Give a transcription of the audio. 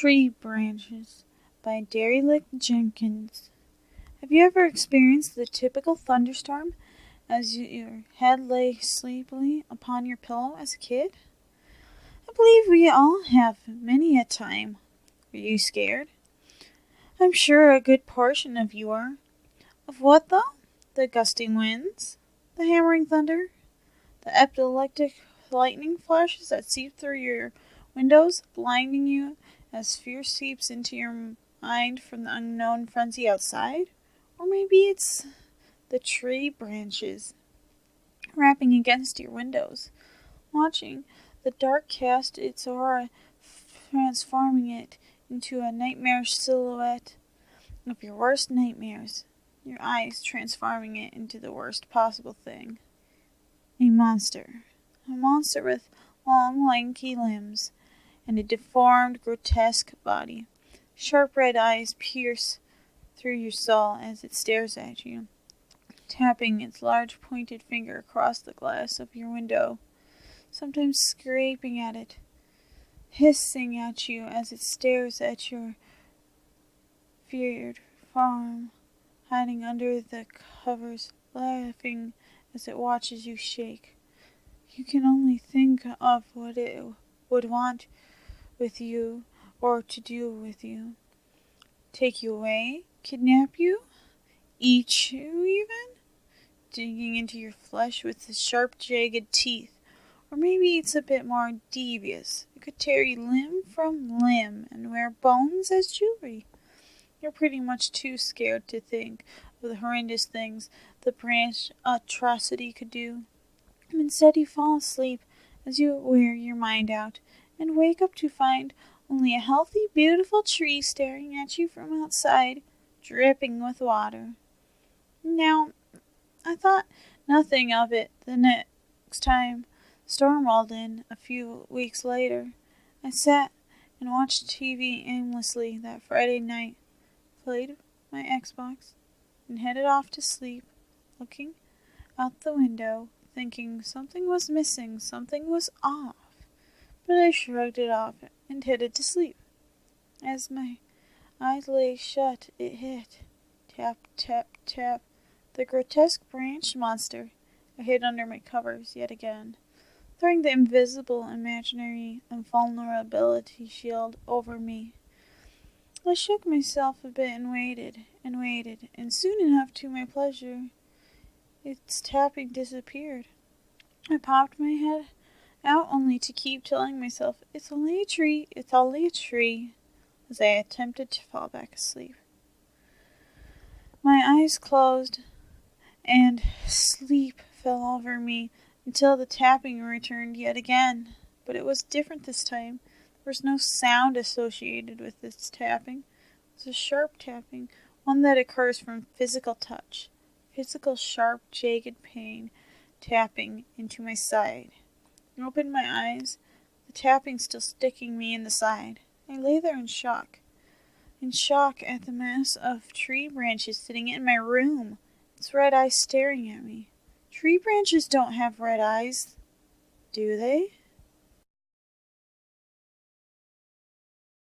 Tree Branches by Derelict Jenkins. Have you ever experienced the typical thunderstorm as your head lay sleepily upon your pillow as a kid? I believe we all have many a time. Were you scared? I'm sure a good portion of you are. Of what, though? The gusting winds? The hammering thunder? The epileptic lightning flashes that seep through your windows, blinding you as fear seeps into your mind from the unknown frenzy outside? Or maybe it's the tree branches rapping against your windows, watching the dark cast its aura, transforming it into a nightmarish silhouette of your worst nightmares, your eyes transforming it into the worst possible thing. A monster with long, lanky limbs and a deformed, grotesque body. Sharp red eyes pierce through your soul as it stares at you, tapping its large pointed finger across the glass of your window, sometimes scraping at it, hissing at you as it stares at your feared farm, hiding under the covers, laughing as it watches you shake. You can only think of what it would want with you or to do with you. Take you away? Kidnap you? Eat you even? Digging into your flesh with the sharp, jagged teeth. Or maybe it's a bit more devious. It could tear you limb from limb and wear bones as jewelry. You're pretty much too scared to think of the horrendous things the branch atrocity could do. Instead, you fall asleep as you wear your mind out, and wake up to find only a healthy, beautiful tree staring at you from outside, dripping with water. Now, I thought nothing of it the next time the storm rolled in a few weeks later. I sat and watched TV aimlessly that Friday night, played my Xbox, and headed off to sleep, looking out the window, thinking something was missing, something was off. But I shrugged it off and headed to sleep. As my eyes lay shut, it hit. Tap, tap, tap. The grotesque branch monster. I hid under my covers yet again, throwing the invisible, imaginary invulnerability shield over me. I shook myself a bit and waited, and soon enough, to my pleasure, its tapping disappeared. I popped my head out only to keep telling myself, it's only a tree, as I attempted to fall back asleep. My eyes closed, and sleep fell over me until the tapping returned yet again. But it was different this time. There was no sound associated with this tapping. It was a sharp tapping, one that occurs from physical touch, physical sharp, jagged pain tapping into my side. I opened my eyes, the tapping still sticking me in the side. I lay there in shock at the mass of tree branches sitting in my room, its red eyes staring at me. Tree branches don't have red eyes, do they?